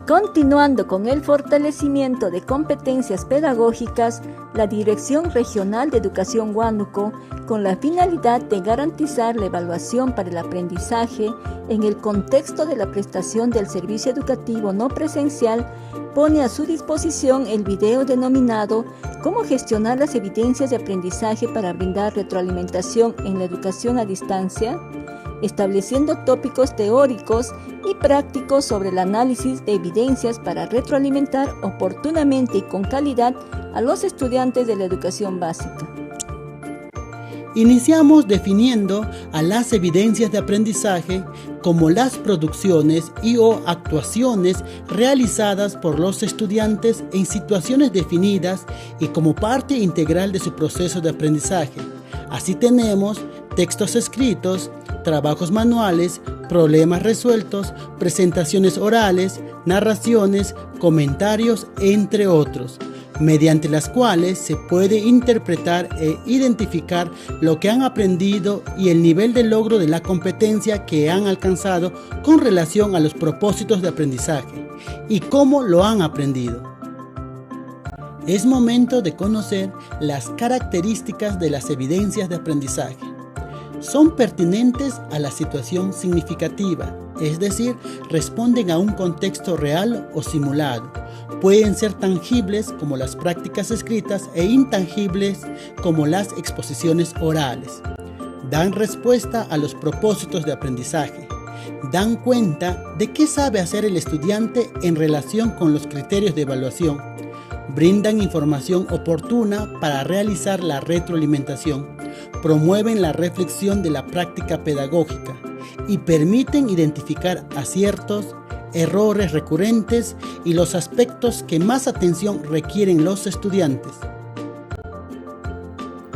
Continuando con el fortalecimiento de competencias pedagógicas, la Dirección Regional de Educación Huánuco, con la finalidad de garantizar la evaluación para el aprendizaje en el contexto de la prestación del servicio educativo no presencial, pone a su disposición el video denominado "Cómo gestionar las evidencias de aprendizaje para brindar retroalimentación en la educación a distancia", estableciendo tópicos teóricos y prácticos sobre el análisis de evidencias para retroalimentar oportunamente y con calidad a los estudiantes de la educación básica. Iniciamos definiendo a las evidencias de aprendizaje como las producciones o actuaciones realizadas por los estudiantes en situaciones definidas y como parte integral de su proceso de aprendizaje. Así tenemos textos escritos, trabajos manuales, problemas resueltos, presentaciones orales, narraciones, comentarios, entre otros, mediante las cuales se puede interpretar e identificar lo que han aprendido y el nivel de logro de la competencia que han alcanzado con relación a los propósitos de aprendizaje y cómo lo han aprendido. Es momento de conocer las características de las evidencias de aprendizaje. Son pertinentes a la situación significativa, es decir, responden a un contexto real o simulado. Pueden ser tangibles como las prácticas escritas e intangibles como las exposiciones orales. Dan respuesta a los propósitos de aprendizaje. Dan cuenta de qué sabe hacer el estudiante en relación con los criterios de evaluación. Brindan información oportuna para realizar la retroalimentación. Promueven la reflexión de la práctica pedagógica y permiten identificar aciertos, errores recurrentes y los aspectos que más atención requieren los estudiantes.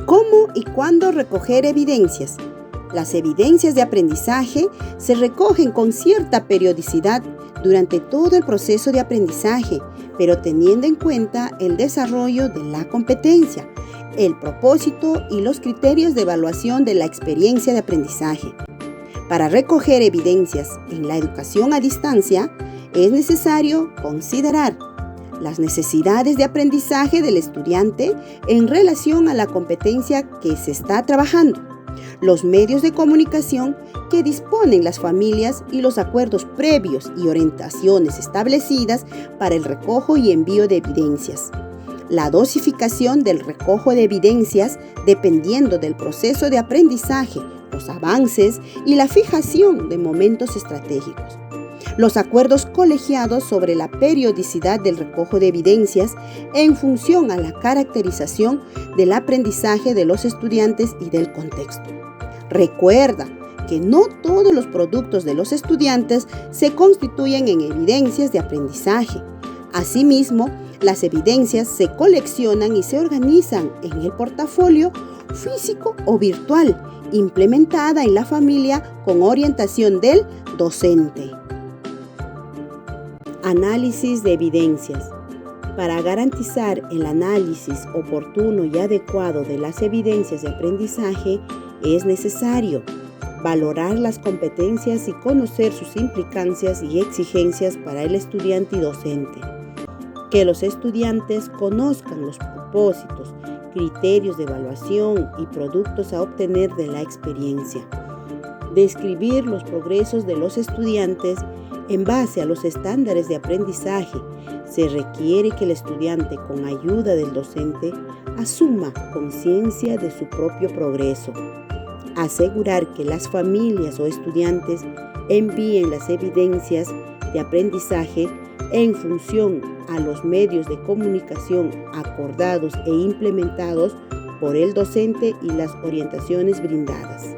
¿Cómo y cuándo recoger evidencias? Las evidencias de aprendizaje se recogen con cierta periodicidad durante todo el proceso de aprendizaje, pero teniendo en cuenta el desarrollo de la competencia, el propósito y los criterios de evaluación de la experiencia de aprendizaje. Para recoger evidencias en la educación a distancia, es necesario considerar las necesidades de aprendizaje del estudiante en relación a la competencia que se está trabajando, los medios de comunicación que disponen las familias y los acuerdos previos y orientaciones establecidas para el recojo y envío de evidencias. La dosificación del recojo de evidencias dependiendo del proceso de aprendizaje, los avances y la fijación de momentos estratégicos. Los acuerdos colegiados sobre la periodicidad del recojo de evidencias en función a la caracterización del aprendizaje de los estudiantes y del contexto. Recuerda que no todos los productos de los estudiantes se constituyen en evidencias de aprendizaje. Asimismo, las evidencias se coleccionan y se organizan en el portafolio físico o virtual, implementada en la familia con orientación del docente. Análisis de evidencias. Para garantizar el análisis oportuno y adecuado de las evidencias de aprendizaje, es necesario valorar las competencias y conocer sus implicancias y exigencias para el estudiante y docente. Que los estudiantes conozcan los propósitos, criterios de evaluación y productos a obtener de la experiencia. Describir los progresos de los estudiantes en base a los estándares de aprendizaje. Se requiere que el estudiante, con ayuda del docente, asuma conciencia de su propio progreso. Asegurar que las familias o estudiantes envíen las evidencias de aprendizaje en función a los medios de comunicación acordados e implementados por el docente y las orientaciones brindadas.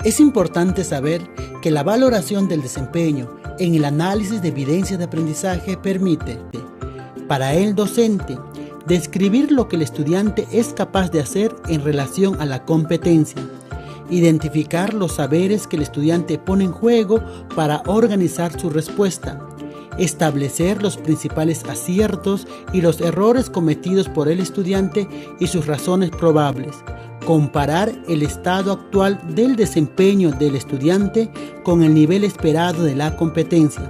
Es importante saber que la valoración del desempeño en el análisis de evidencias de aprendizaje permite, para el docente, describir lo que el estudiante es capaz de hacer en relación a la competencia, identificar los saberes que el estudiante pone en juego para organizar su respuesta, establecer los principales aciertos y los errores cometidos por el estudiante y sus razones probables, comparar el estado actual del desempeño del estudiante con el nivel esperado de la competencia,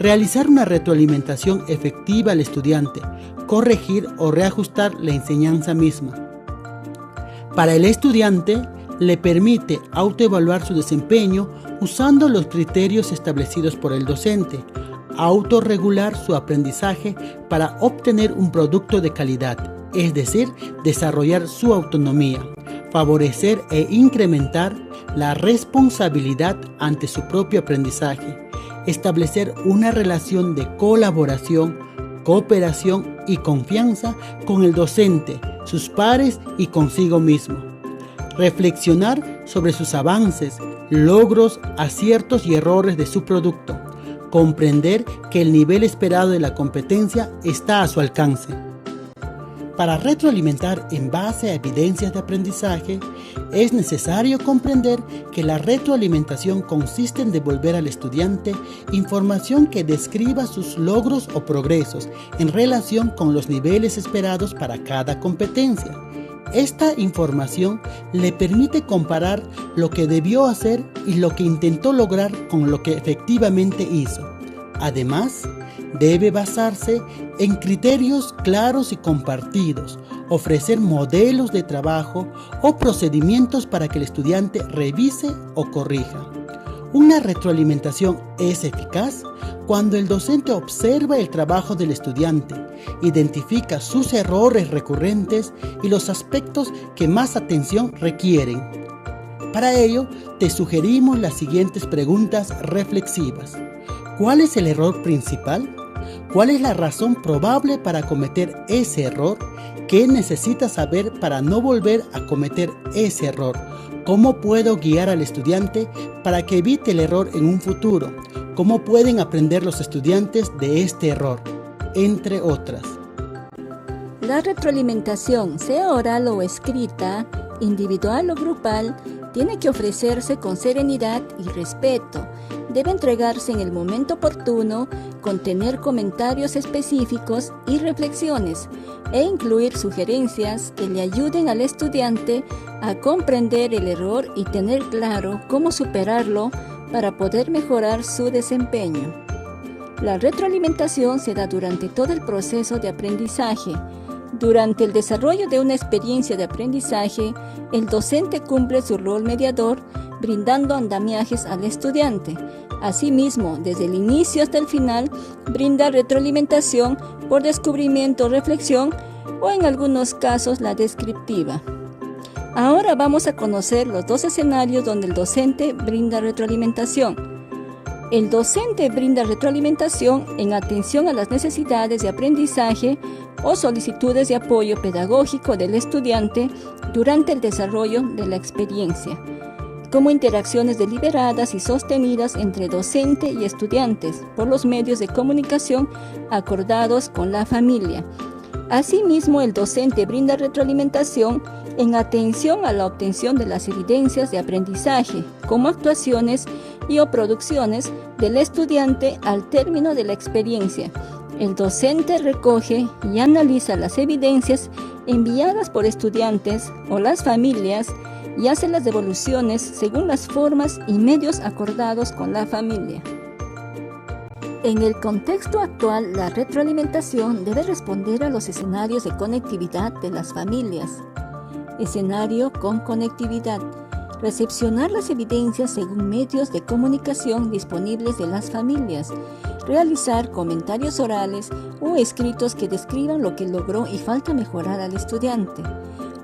realizar una retroalimentación efectiva al estudiante, corregir o reajustar la enseñanza misma. Para el estudiante, le permite autoevaluar su desempeño usando los criterios establecidos por el docente, autorregular su aprendizaje para obtener un producto de calidad, es decir, desarrollar su autonomía, favorecer e incrementar la responsabilidad ante su propio aprendizaje, establecer una relación de colaboración, cooperación y confianza con el docente, sus pares y consigo mismo. Reflexionar sobre sus avances, logros, aciertos y errores de su producto. Comprender que el nivel esperado de la competencia está a su alcance. Para retroalimentar en base a evidencias de aprendizaje, es necesario comprender que la retroalimentación consiste en devolver al estudiante información que describa sus logros o progresos en relación con los niveles esperados para cada competencia. Esta información le permite comparar lo que debió hacer y lo que intentó lograr con lo que efectivamente hizo. Además, debe basarse en criterios claros y compartidos, ofrecer modelos de trabajo o procedimientos para que el estudiante revise o corrija. Una retroalimentación es eficaz cuando el docente observa el trabajo del estudiante, identifica sus errores recurrentes y los aspectos que más atención requieren. Para ello, te sugerimos las siguientes preguntas reflexivas. ¿Cuál es el error principal? ¿Cuál es la razón probable para cometer ese error? ¿Qué necesitas saber para no volver a cometer ese error? ¿Cómo puedo guiar al estudiante para que evite el error en un futuro? ¿Cómo pueden aprender los estudiantes de este error? Entre otras. La retroalimentación, sea oral o escrita, individual o grupal, tiene que ofrecerse con serenidad y respeto. Debe entregarse en el momento oportuno, contener comentarios específicos y reflexiones, e incluir sugerencias que le ayuden al estudiante a comprender el error y tener claro cómo superarlo para poder mejorar su desempeño. La retroalimentación se da durante todo el proceso de aprendizaje. Durante el desarrollo de una experiencia de aprendizaje, el docente cumple su rol mediador, brindando andamiajes al estudiante. Asimismo, desde el inicio hasta el final, brinda retroalimentación por descubrimiento o reflexión, o en algunos casos la descriptiva. Ahora vamos a conocer los dos escenarios donde el docente brinda retroalimentación. El docente brinda retroalimentación en atención a las necesidades de aprendizaje o solicitudes de apoyo pedagógico del estudiante durante el desarrollo de la experiencia, como interacciones deliberadas y sostenidas entre docente y estudiantes por los medios de comunicación acordados con la familia. Asimismo, el docente brinda retroalimentación en atención a la obtención de las evidencias de aprendizaje, como actuaciones y o producciones del estudiante al término de la experiencia. El docente recoge y analiza las evidencias enviadas por estudiantes o las familias y hace las devoluciones según las formas y medios acordados con la familia. En el contexto actual, la retroalimentación debe responder a los escenarios de conectividad de las familias. Escenario con conectividad. Recepcionar las evidencias según medios de comunicación disponibles de las familias. Realizar comentarios orales o escritos que describan lo que logró y falta mejorar al estudiante.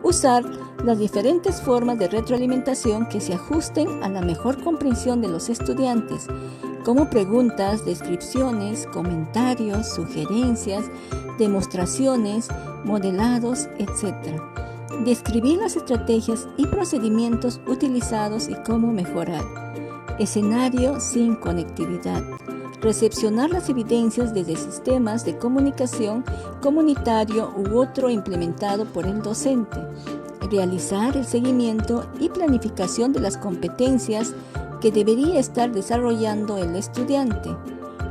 Usar las diferentes formas de retroalimentación que se ajusten a la mejor comprensión de los estudiantes, como preguntas, descripciones, comentarios, sugerencias, demostraciones, modelados, etc. Describir las estrategias y procedimientos utilizados y cómo mejorar. Escenario sin conectividad. Recepcionar las evidencias desde sistemas de comunicación comunitario u otro implementado por el docente. Realizar el seguimiento y planificación de las competencias que debería estar desarrollando el estudiante.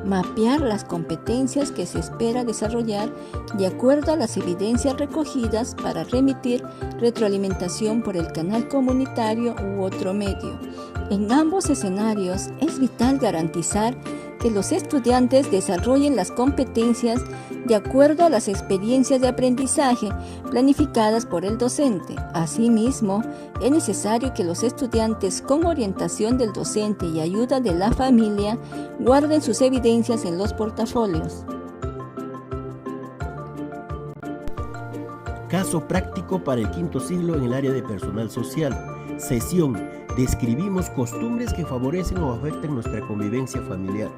Mapear las competencias que se espera desarrollar de acuerdo a las evidencias recogidas para remitir retroalimentación por el canal comunitario u otro medio. En ambos escenarios es vital garantizar que los estudiantes desarrollen las competencias de acuerdo a las experiencias de aprendizaje planificadas por el docente. Asimismo, es necesario que los estudiantes, con orientación del docente y ayuda de la familia, guarden sus evidencias en los portafolios. Caso práctico para el quinto siglo en el área de personal social. Sesión. Describimos costumbres que favorecen o afectan nuestra convivencia familiar.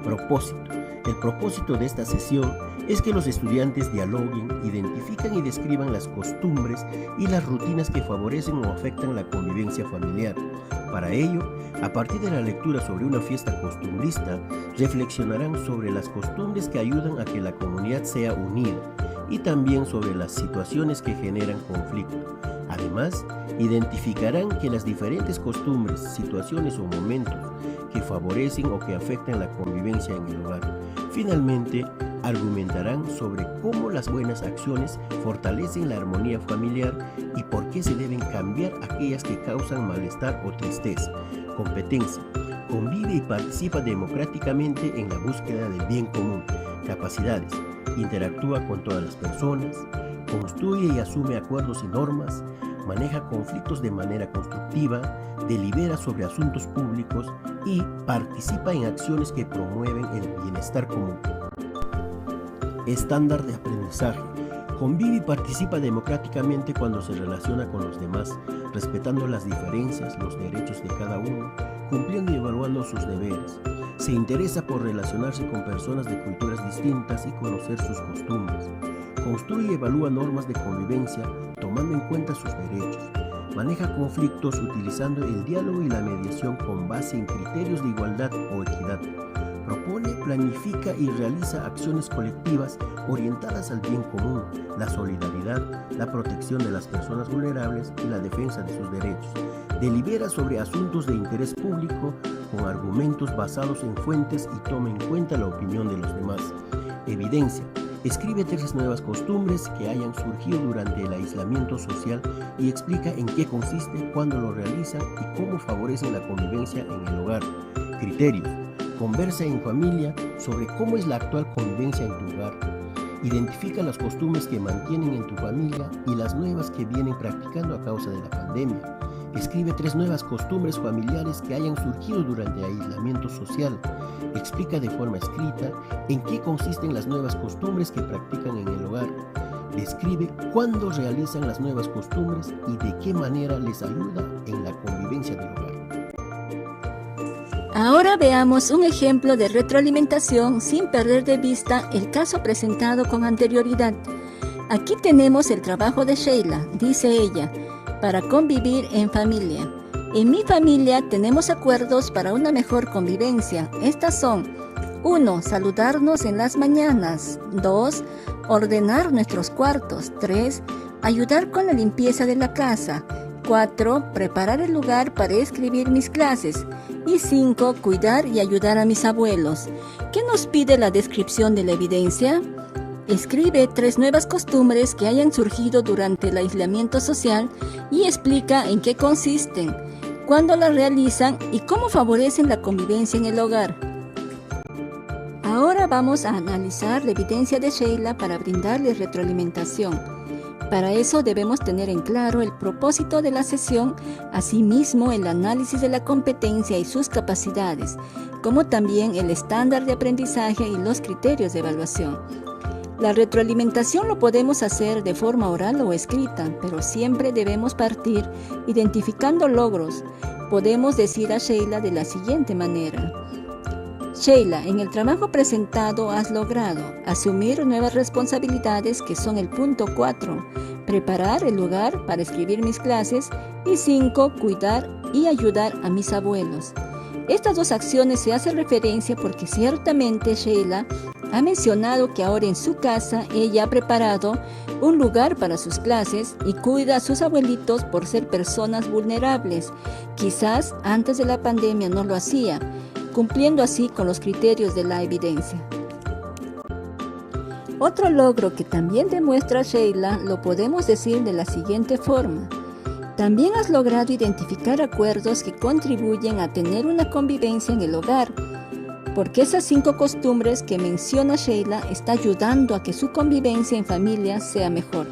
Propósito. El propósito de esta sesión es que los estudiantes dialoguen, identifican y describan las costumbres y las rutinas que favorecen o afectan la convivencia familiar. Para ello, a partir de la lectura sobre una fiesta costumbrista, reflexionarán sobre las costumbres que ayudan a que la comunidad sea unida y también sobre las situaciones que generan conflicto. Además, identificarán que las diferentes costumbres, situaciones o momentos que favorecen o que afectan la convivencia en el hogar. Finalmente, argumentarán sobre cómo las buenas acciones fortalecen la armonía familiar y por qué se deben cambiar aquellas que causan malestar o tristeza. Competencia. Convive y participa democráticamente en la búsqueda del bien común. Capacidades. Interactúa con todas las personas, construye y asume acuerdos y normas, maneja conflictos de manera constructiva, delibera sobre asuntos públicos y participa en acciones que promueven el bienestar común. Estándar de aprendizaje. Convive y participa democráticamente cuando se relaciona con los demás, respetando las diferencias, los derechos de cada uno, cumpliendo y evaluando sus deberes. Se interesa por relacionarse con personas de culturas distintas y conocer sus costumbres. Construye y evalúa normas de convivencia, tomando en cuenta sus derechos. Maneja conflictos utilizando el diálogo y la mediación con base en criterios de igualdad o equidad. Propone, planifica y realiza acciones colectivas orientadas al bien común, la solidaridad, la protección de las personas vulnerables y la defensa de sus derechos. Delibera sobre asuntos de interés público con argumentos basados en fuentes y toma en cuenta la opinión de los demás. Evidencia. Escribe 3 nuevas costumbres que hayan surgido durante el aislamiento social y explica en qué consiste, cuándo lo realizan y cómo favorecen la convivencia en el hogar. Criterios. Conversa en familia sobre cómo es la actual convivencia en tu hogar. Identifica las costumbres que mantienen en tu familia y las nuevas que vienen practicando a causa de la pandemia. Escribe 3 nuevas costumbres familiares que hayan surgido durante el aislamiento social. Explica de forma escrita en qué consisten las nuevas costumbres que practican en el hogar. Describe cuándo realizan las nuevas costumbres y de qué manera les ayuda en la convivencia del hogar. Ahora veamos un ejemplo de retroalimentación sin perder de vista el caso presentado con anterioridad. Aquí tenemos el trabajo de Sheila, dice ella, para convivir en familia. En mi familia tenemos acuerdos para una mejor convivencia. Estas son: 1. Saludarnos en las mañanas. 2. Ordenar nuestros cuartos. 3. Ayudar con la limpieza de la casa. 4. Preparar el lugar para escribir mis clases. Y 5. Cuidar y ayudar a mis abuelos. ¿Qué nos pide la descripción de la evidencia? Escribe 3 nuevas costumbres que hayan surgido durante el aislamiento social y explica en qué consisten, cuándo las realizan y cómo favorecen la convivencia en el hogar. Ahora vamos a analizar la evidencia de Sheila para brindarle retroalimentación. Para eso debemos tener en claro el propósito de la sesión, asimismo el análisis de la competencia y sus capacidades, como también el estándar de aprendizaje y los criterios de evaluación. La retroalimentación lo podemos hacer de forma oral o escrita, pero siempre debemos partir identificando logros. Podemos decir a Sheila de la siguiente manera: Sheila, en el trabajo presentado has logrado asumir nuevas responsabilidades que son el punto 4, preparar el lugar para escribir mis clases y 5, cuidar y ayudar a mis abuelos. Estas 2 acciones se hace referencia porque ciertamente Sheila ha mencionado que ahora en su casa ella ha preparado un lugar para sus clases y cuida a sus abuelitos por ser personas vulnerables. Quizás antes de la pandemia no lo hacía, cumpliendo así con los criterios de la evidencia. Otro logro que también demuestra Sheila lo podemos decir de la siguiente forma: también has logrado identificar acuerdos que contribuyen a tener una convivencia en el hogar. porque esas 5 costumbres que menciona Sheila está ayudando a que su convivencia en familia sea mejor.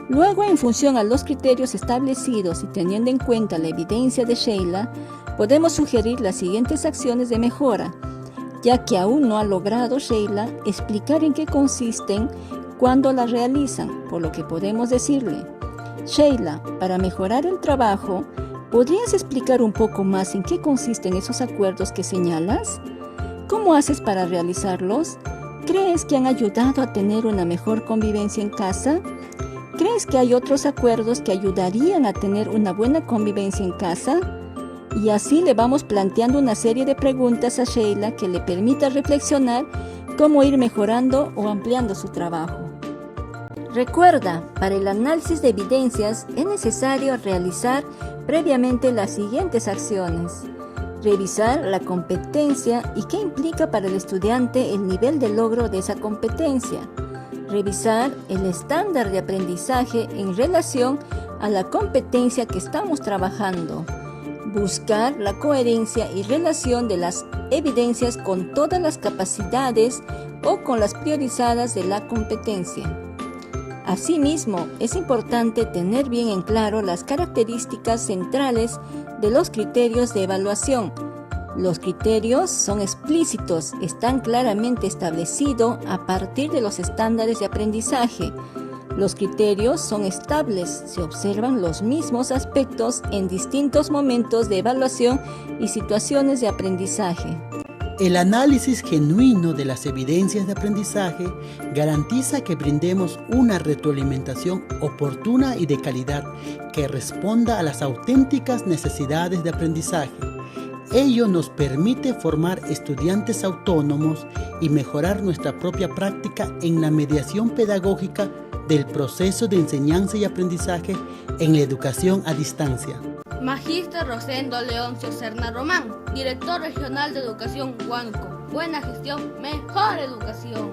Luego, en función a los criterios establecidos y teniendo en cuenta la evidencia de Sheila, podemos sugerir las siguientes acciones de mejora, ya que aún no ha logrado Sheila explicar en qué consisten cuando las realizan, por lo que podemos decirle: Sheila, para mejorar el trabajo, ¿podrías explicar un poco más en qué consisten esos acuerdos que señalas? ¿Cómo haces para realizarlos? ¿Crees que han ayudado a tener una mejor convivencia en casa? ¿Crees que hay otros acuerdos que ayudarían a tener una buena convivencia en casa? Y así le vamos planteando una serie de preguntas a Sheila que le permita reflexionar cómo ir mejorando o ampliando su trabajo. Recuerda, para el análisis de evidencias es necesario realizar previamente las siguientes acciones. Revisar la competencia y qué implica para el estudiante el nivel de logro de esa competencia. Revisar el estándar de aprendizaje en relación a la competencia que estamos trabajando. Buscar la coherencia y relación de las evidencias con todas las capacidades o con las priorizadas de la competencia. Asimismo, es importante tener bien en claro las características centrales de los criterios de evaluación. Los criterios son explícitos, están claramente establecidos a partir de los estándares de aprendizaje. Los criterios son estables, se observan los mismos aspectos en distintos momentos de evaluación y situaciones de aprendizaje. El análisis genuino de las evidencias de aprendizaje garantiza que brindemos una retroalimentación oportuna y de calidad que responda a las auténticas necesidades de aprendizaje. Ello nos permite formar estudiantes autónomos y mejorar nuestra propia práctica en la mediación pedagógica del proceso de enseñanza y aprendizaje en la educación a distancia. Magíster Rosendo Leoncio Serna Román, Director Regional de Educación Huánuco. Buena gestión, mejor educación.